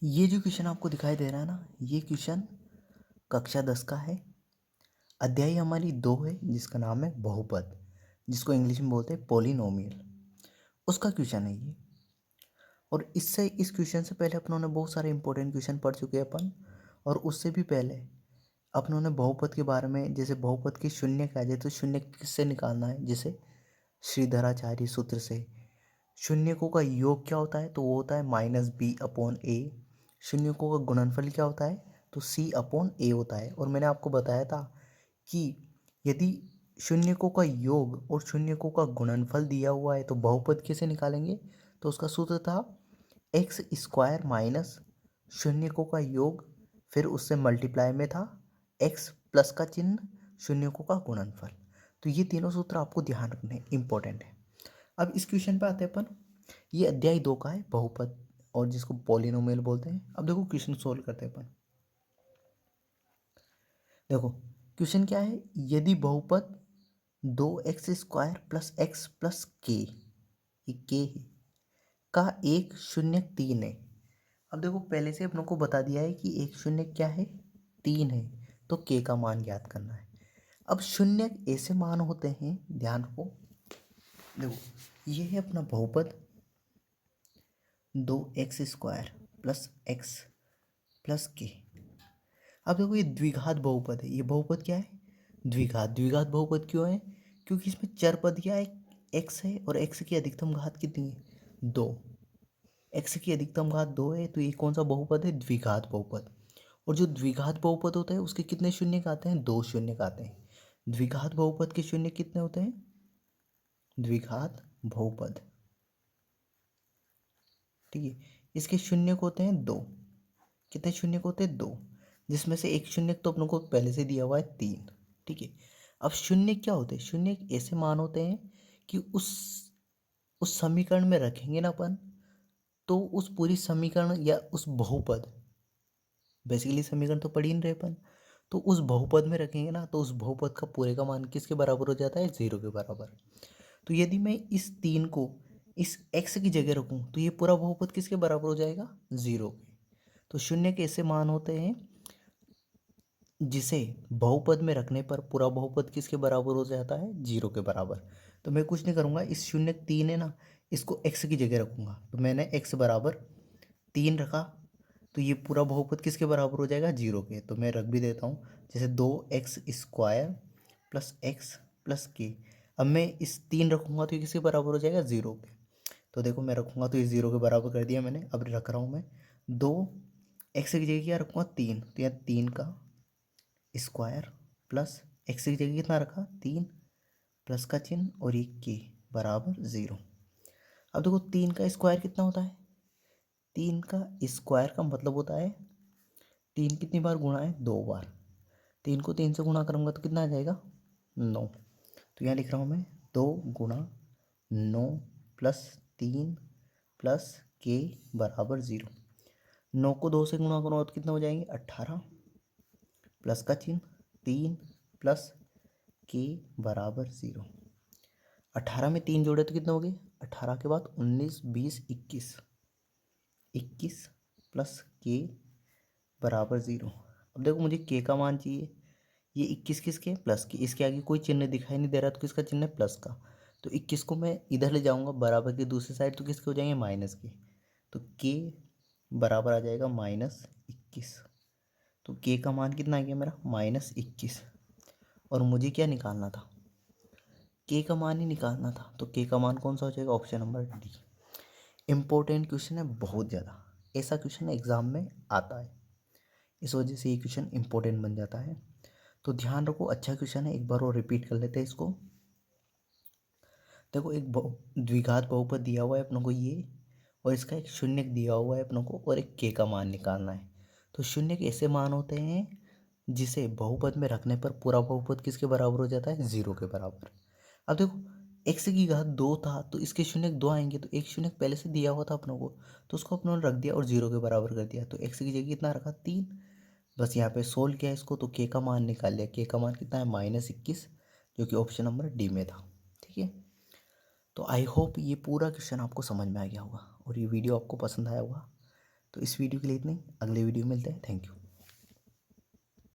ये जो क्वेश्चन आपको दिखाई दे रहा है ना, ये क्वेश्चन कक्षा 10 का है। अध्याय हमारी 2 है जिसका नाम है बहुपद, जिसको इंग्लिश में बोलते हैं पॉलिनोमियल। उसका क्वेश्चन है ये। और इस क्वेश्चन से पहले अपनों ने बहुत सारे इंपॉर्टेंट क्वेश्चन पढ़ चुके हैं अपन। और उससे भी पहले अपनों ने बहुपद के बारे में, जैसे बहुपद के शून्य क्या जाए तो शून्य किससे निकालना है, जैसे श्रीधराचार्य सूत्र से। शून्यकों का योग क्या होता है, तो वो होता है -b/a। शून्यकों का गुणनफल क्या होता है, तो c/a होता है। और मैंने आपको बताया था कि यदि शून्यकों का योग और शून्यकों का गुणनफल दिया हुआ है तो बहुपद कैसे निकालेंगे, तो उसका सूत्र था x² माइनस शून्यकों का योग, फिर उससे मल्टीप्लाई में था x प्लस का चिन्ह, शून्यकों का गुणनफल। तो ये तीनों सूत्र आपको ध्यान रखने इंपॉर्टेंट है। अब इस क्वेश्चन पे आते हैं अपन। ये अध्याय 2 का है बहुपद, और जिसको पॉलिनोमियल बोलते हैं। अब देखो क्वेश्चन सोल्व करते हैं अपन। देखो क्वेश्चन क्या है, यदि बहुपद 2x² प्लस x प्लस के, ये के है, का एक शून्य 3 है। अब देखो पहले से अपनों को बता दिया है कि एक शून्य क्या है, 3 है। तो के का मान ज्ञात करना है। अब शून्य ऐसे मान होते हैं, ध्यान रखो। देखो ये है अपना बहुपद 2x² प्लस x प्लस के। अब देखो ये द्विघात बहुपद है। ये बहुपद क्या है, द्विघात। द्विघात बहुपद क्यों है, क्योंकि इसमें चर पद क्या है, x है, और x की अधिकतम घात कितनी है, 2। x की अधिकतम घात 2 है, तो ये कौन सा बहुपद है, द्विघात बहुपद। और जो द्विघात बहुपद होता है उसके कितने शून्य का आते हैं, 2 शून्य का आते हैं। द्विघात बहुपद के शून्य कितने होते हैं, द्विघात बहुपद, ठीक है, इसके शून्य को होते हैं 2। कितने शून्य को होते हैं, 2, जिसमें से एक शून्य तो अपनों को पहले से दिया हुआ है 3। ठीक है। अब शून्य क्या होते हैं, शून्य ऐसे मान होते हैं कि उस समीकरण में रखेंगे ना अपन, तो उस पूरी समीकरण या उस बहुपद, बेसिकली समीकरण तो पढ़ ही नहीं रहे अपन, तो उस बहुपद में रखेंगे ना, तो उस बहुपद का पूरे का मान किसके बराबर हो जाता है, 0 के बराबर। तो यदि मैं इस 3 को इस x की जगह रखूं तो ये पूरा बहुपद किसके बराबर हो जाएगा, 0 के। तो शून्य के ऐसे मान होते हैं जिसे बहुपद में रखने पर पूरा बहुपद किसके बराबर हो जाता है, 0 के बराबर। तो मैं कुछ नहीं करूँगा, इस शून्य 3 है ना, इसको x की जगह रखूँगा। तो मैंने x बराबर 3 रखा, तो ये पूरा बहुपद किसके बराबर हो जाएगा, 0 के। तो मैं रख भी देता हूँ, जैसे 2x² प्लस x प्लस के। अब मैं इस 3 रखूँगा तो ये किसके बराबर हो जाएगा, 0 के। तो देखो मैं रखूँगा तो ये 0 के बराबर कर दिया मैंने। अब रख रहा हूँ मैं 2x की जगह क्या रखूँगा, 3। तो यहाँ 3 का स्क्वायर प्लस x की जगह कितना रखा, 3, प्लस का चिन्ह और ये के बराबर 0। अब देखो 3 का स्क्वायर कितना होता है, 3 का स्क्वायर का मतलब होता है 3 कितनी बार गुणा है, 2 बार। 3 को 3 से गुणा करूँगा तो कितना आ जाएगा, 9। तो यहाँ लिख रहा हूँ मैं 2 गुणा 9 प्लस 3 प्लस के बराबर 0। 9 को 2 से गुणा करूँगा तो कितना हो जाएंगे, 18, प्लस का चिन्ह 3 प्लस के बराबर 0। 18 में 3 जोड़े तो कितने हो गए, 18 के बाद 19, 20, 21, 21 प्लस के बराबर 0। अब देखो मुझे के का मान चाहिए। ये 21 किसके, प्लस के। इसके आगे कोई चिन्ह दिखाई नहीं दे रहा, तो किसका चिन्ह है, प्लस का। तो 21 को मैं इधर ले जाऊंगा बराबर की दूसरी साइड, तो किसके हो जाएंगे, माइनस के। तो के बराबर आ जाएगा -21। तो के का मान कितना आ गया मेरा, -21। और मुझे क्या निकालना था, के का मान ही निकालना था। तो के का मान कौन सा हो जाएगा, option number D. Important question है बहुत ज़्यादा, ऐसा क्वेश्चन एग्जाम में आता है, इस वजह से ये क्वेश्चन इंपॉर्टेंट बन जाता है। तो ध्यान रखो, अच्छा क्वेश्चन है, एक बार और रिपीट कर लेते हैं इसको। देखो एक द्विघात बहुपद दिया हुआ है अपनों को ये, और इसका एक शून्य दिया हुआ है अपनों को, और एक के का मान निकालना है। तो शून्य के ऐसे मान होते हैं जिसे बहुपद में रखने पर पूरा बहुपद किसके बराबर हो जाता है, 0 के बराबर। अब देखो x की घात 2 था, तो इसके शून्य 2 आएंगे, तो एक शून्य पहले से दिया हुआ था अपनों को, तो उसको अपनों ने रख दिया और 0 के बराबर कर दिया। तो x की जगह कितना रखा, 3। बस यहाँ पे सोल्व किया इसको, तो के का मान निकाल लिया। के का मान कितना है, -21, जो कि ऑप्शन नंबर डी में था। ठीक है। तो आई होप ये पूरा क्वेश्चन आपको समझ में आ गया होगा और ये वीडियो आपको पसंद आया होगा। तो इस वीडियो के लिए इतनी, अगले वीडियो में मिलते हैं। Thank you.